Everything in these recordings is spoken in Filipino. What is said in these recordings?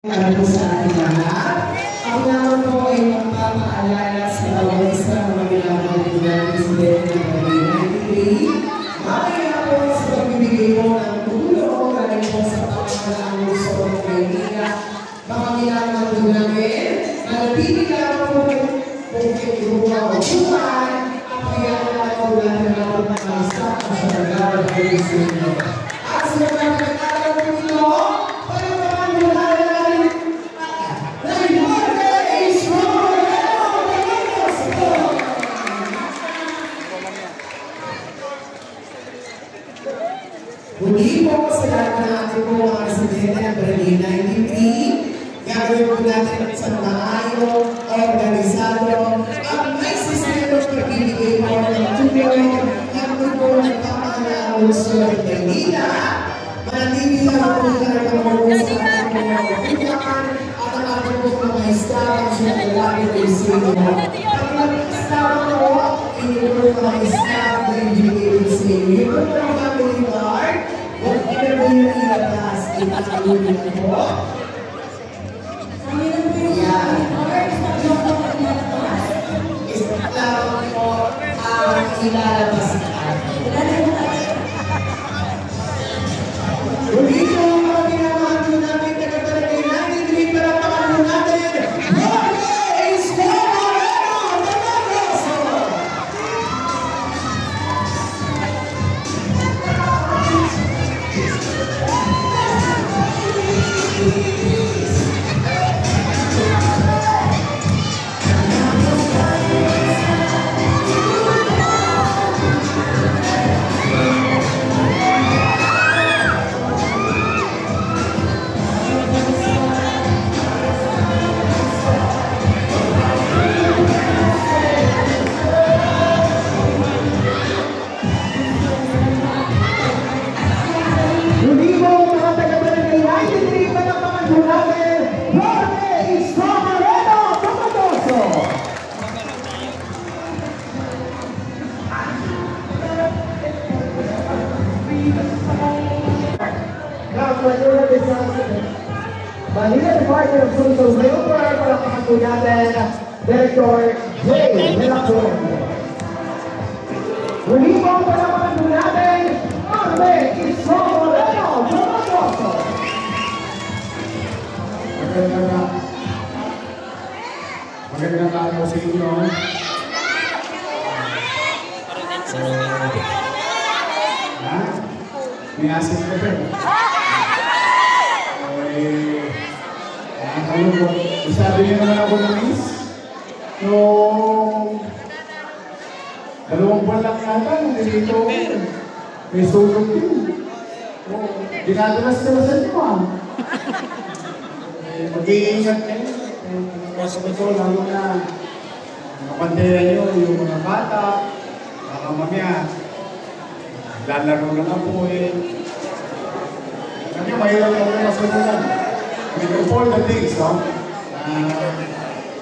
Para po sa ating lahat, ako naman po ay magpapaalala sa bawat isa ng mga ginagawa ng Presidente ng 1993. Mamaya po sa pagbibigay po ng tulong galing po sa pamamalaan ng Luzon ng Maynila. Baka ginagawa po namin na nabibigyan po kung kinuha o buwan at kaya na po natin ang mga staff sa pagkakaroon ng Presidente. At sa mga nagkakaroon po ito, muli po sa lahat ng ating mga residente ng Berlin 93, gagawin po natin sa maayong, organisado, at may sistema ng pagbibigay po ng tulong at po ng pamamalaan ng Luzon ng Maynila. Manatili na po talaga po sa ating mga kapuyakan at ang ating po mga staff sa lalaki ng Luzon. Pag staff po, hindi po mga staff na ibigay ng Luzon. Hindi po mga family card. Huwag pinagawin na ilabas, itatulong po. Yan. Istatawag po ang ilalabas ka. Hindi po mga ginamahal po namin taga-Barangay 93 para pakalong natin. Jorge Escobarero! Manila Department of Social Welfare para pakatuloy natin, Director J. Melacor. Muli po para pakatuloy natin, Arme Isomoreno Tomagoso. Magandang araw sa inyo. May asin ka ba? Sabi niyo naman ako ng miss. So, 2 buwan lang yata, nandito may sulog din. Dinadalas-dalasan niyo mag-iingat kayo. Kasi ito, lalo na mapantayan niyo yung mga bata, baka mamaya, lalaro na lang po Kami mahirap lang na masunulan. With all the things, no?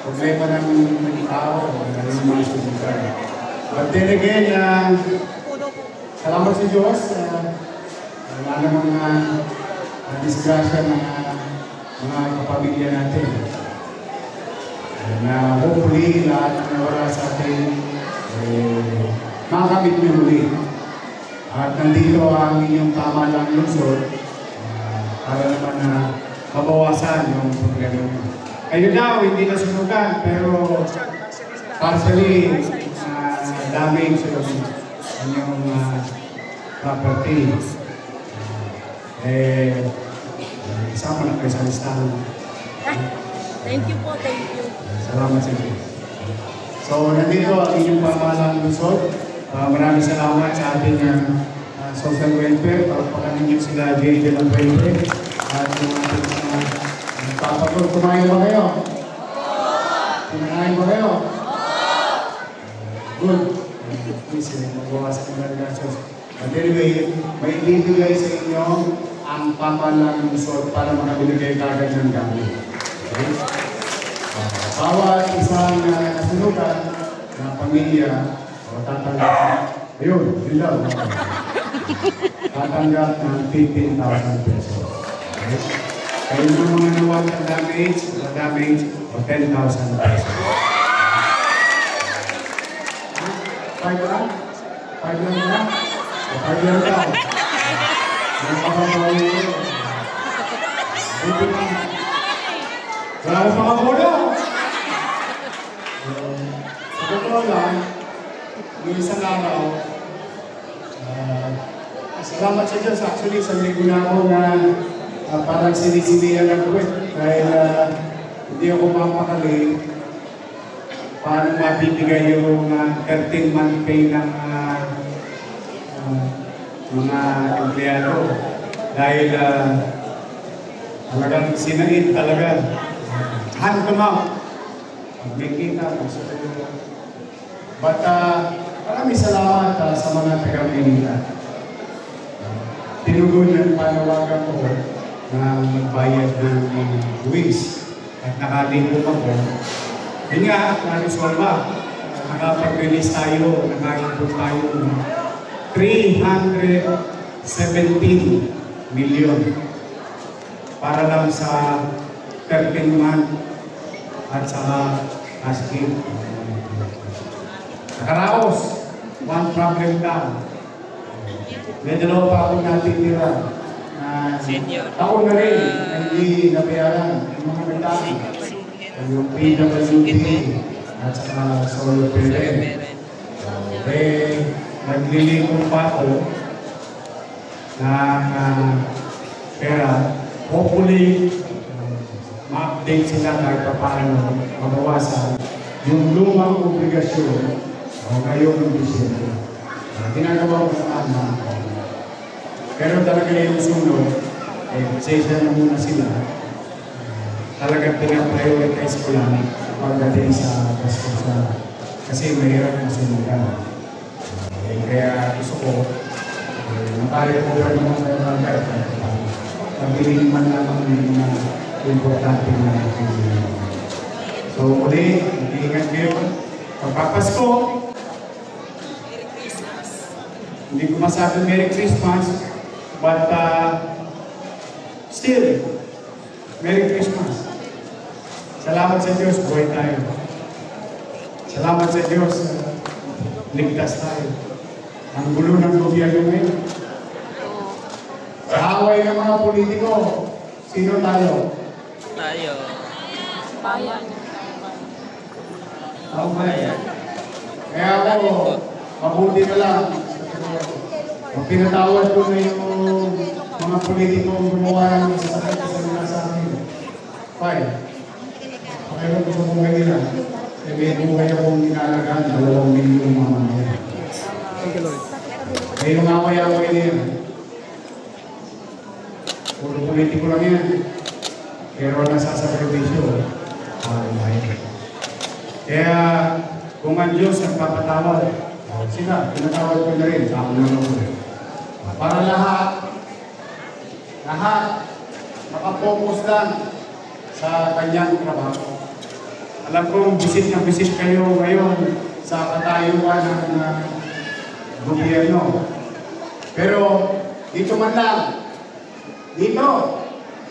Problema ng tao, ng mga susunod. But then again, salamat sa Diyos. Wala namang disgrasya ng mga kapamilya natin. Na hopefully, lahat ng wala sa atin, makakamit niyo muli. At nandito ang inyong tama lang Luzon para naman na mabawasan yung problema nyo. Kayo daw, hindi nasunugan, pero partially damage sa inyong property. Isama na kayo sa listahan. Thank you po, thank you. Salamat sa inyo. So, nandito ang inyong pamahalaan Luzon. Maraming salamat sa ating social welfare. Pagpakanin niyo sila JJ ng Puente. At yung ating papagod, kumain ba kayo? Kumain ba kayo? Good. Please, magbawasan ng relasyon. But anyway, may ibibigay sa inyo ang pamahalaan ng Luzon para makabili kayo kagad ng gamit. Okay? Bawat isang nasunugan na pamilya o tatanggap, ayun, yun lang. Tatanggap ng 15,000 pesos. Okay? Kayo ng mga nawag na damage o 10,000 pesos. 5 lang? 5 lang na? O 5 lang daw. Nagpapagawa nyo. Wala ko makakulo. Sa totoo lang, yung isang araw, salamat sa Diyos. Actually, sa linggo na ako na parang sinisilihan ng quit. Dahil hindi ako mapakali paano mabibigay yung 13-month pay ng mga empleyado. Dahil talagang sinain talaga. Hand to mouth. May kita po sa ito. But maraming salamat sa mga taga-Manila. Tinugon ng panawagan ko na magbayad ng buwis at nakalingkod ako. Yun nga, nariswal ba? Nakapag-release tayo, nakaipon tayo ng 317 million para lang sa 13-month at saka asking. Nakaraos, one problem down. May dalawa pa akong natitira na ako na rin hindi nabayaran yung mga nagdaan. Yung PWD at saka solo parent. Naglilingkong pa ako ng pera. Hopefully, ma-update sila kahit paano mabawasan yung lumang obligasyon ngayon ng Disyembre. Ginagawa ko sa anak. Pero talaga yung sunod, session na muna sila. Talagang pinaprioritize ko lang pagdating sa gastos kasi mahirap na sinugan. Kaya gusto ko, nakaya ko rin naman kayo ng pera. Pagbiling man lamang yung mga importante na natin. So, uli, mag-iingat kayo. Pagpapasko, hindi ko masabi Merry Christmas, but still, Merry Christmas. Salamat sa Diyos, buhay tayo. Salamat sa Diyos, ligtas tayo. Ang gulo ng gobyerno ngayon. Sa away ng mga politiko, sino tayo? Tayo. Bayan. Ako bayan. Kaya ako, mabuti na lang. Pag pinatawad ko na yung mga politiko gumawa ng sasakit sa nila sa akin. Fine. Pakailan ko sa buhay nila. May buhay akong inalagaan, 2 milyon mga mga. May lumaway-away na yan. Puro politiko lang yan. Pero nasasakripisyo. Kaya kung ang Diyos ang papatawad, sila, pinatawad ko na rin. Ako na lang ko. Para lahat, nakapokus lang sa kanyang trabaho. Alam kong bisit na bisit kayo ngayon sa katayuan ng gobyerno. Pero dito man lang, dito,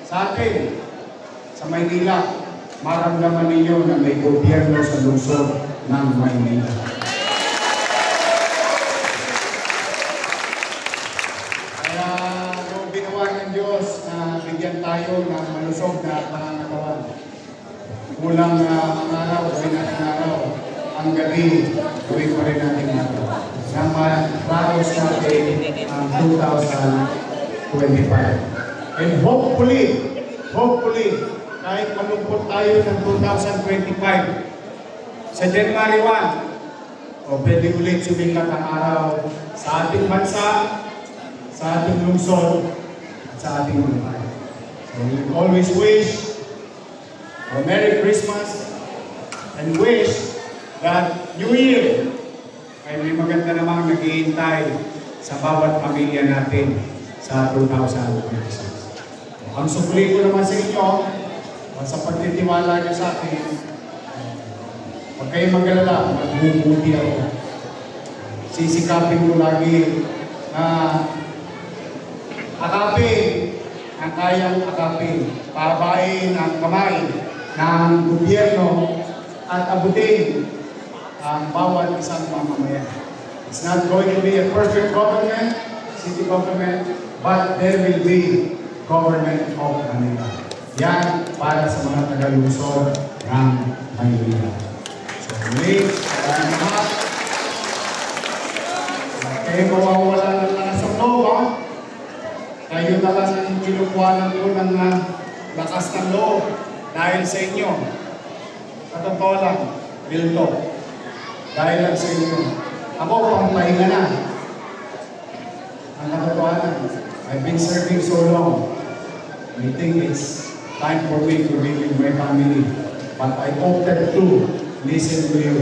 sa atin, sa Maynila, maramdaman ninyo na may gobyerno sa lungsod ng Maynila. Kaya kung ginawa ng Diyos na bigyan tayo ng malusog na pangangatawan, kulang na ang araw, gawin natin araw, ang gabi, gawin pa rin natin araw. Na maraos natin ang 2025. And hopefully, kahit malungkot tayo ng 2025, sa January 1, pwede ulit sumikat ang araw sa ating bansa, sa ating lungsod, at sa ating lugar. So we always wish a Merry Christmas and wish that New Year ay may maganda namang naghihintay sa bawat pamilya natin sa 2026. Ang sukli ko naman sa inyo, sa pagtitiwala niyo sa akin, huwag kayong mag-alala, magbubuti ako. Sisikapin ko lagi na akapin ang kayang akapin, pabain ang kamay ng gobyerno at abutin ang bawat isang mamamayan. It's not going to be a perfect government, city government, but there will be government of Manila. Yan para sa mga taga-lungsod ng Maynila. So, muli, maraming lahat. Kayo mawawala ng lakas ng loob, ha? Kayo na lang ang kinukuhanan ko ng lakas ng loob dahil sa inyo. Sa totoo lang, Bilto, dahil lang sa inyo. Ako, pampahinga na. Ang katotohanan, I've been serving so long. I think it's time for me to be with my family. But I opted to listen to you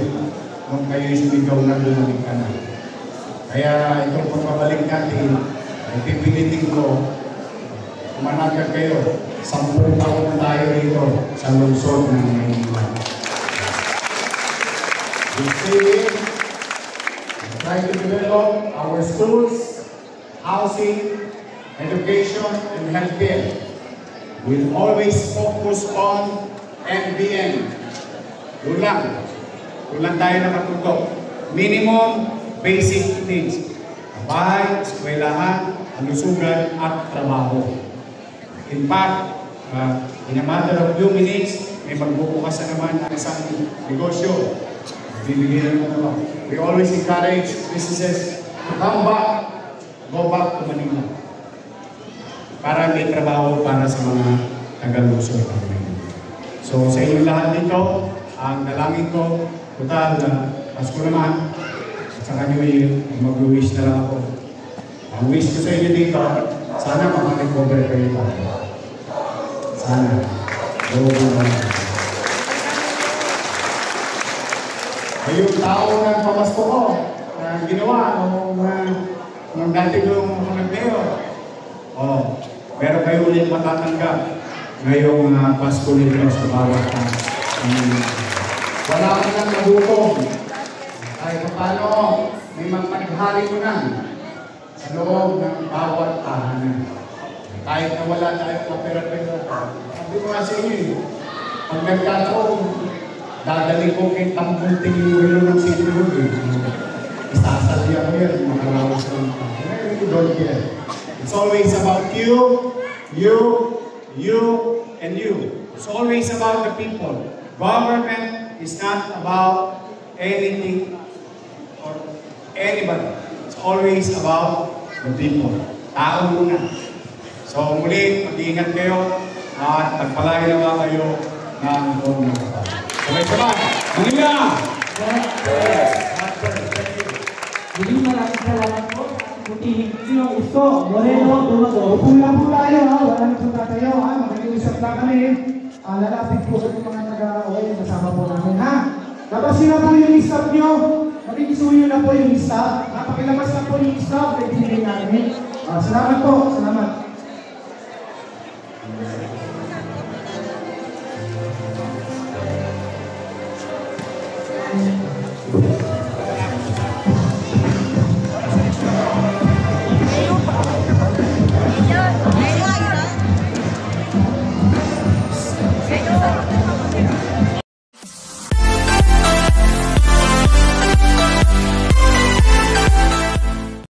nung kayo sumigaw na lumalik ka na. Kaya itong pagbabalik natin, ay pipilitin ko, umanagag kayo, 10 taon na tayo rito sa lungsod ng Maynila. We try to develop our schools, housing, education, and healthcare. We'll always focus on MBN. Doon tayo nakatutok. Minimum basic needs. Bahay, eskwelahan, alusugan, at trabaho. In fact, in a matter of few minutes, may magbubukas na naman ng isang negosyo. Bibigyan naman naman. We always encourage businesses to come back, go back to Manila. Para may trabaho para sa mga taga-lungsod. So sa inyo lahat dito, ang dalangin ko, total, Pasko naman, at saka New Year, mag-wish na lang ako. Ang wish ko sa inyo dito, sana makarecover kayo pa. Sana. Yung tao ng pamasko ko, ginawa nung dati kong nag-mayor. Pero kayo ulit matatanggap ngayong Pasko nito sa bawat wala ka nang nagutom. Kahit paano, may magpanaghari mo na sa loob ng bawat tahanan. Kahit na wala tayong opera-pera. Sabi ko nga sa inyo, pag nagkataon, dadali ko kay Tambunting yung relo ng City Road. Isasalya ko yan, makarawas ko. You don't care. It's always about you, and you. It's always about the people. Government is not about anything or anybody. It's always about the people. Tao muna. So muli, mag-iingat kayo at pagpalagi naman kayo ng buong mga. Sabay-sabay! Manila! Maraming salamat po. Sino gusto? Moreno, Dumago. Upo lang po tayo, ha? Wala na po tayo, ha? Mag-iusap lang kami. Lalapit po sa mga taga-OA, kasama po namin, ha? Labasin na po yung staff nyo. Makikisuyo na po yung staff. Pakilabas na po yung staff. Pwede namin. Salamat po. Salamat.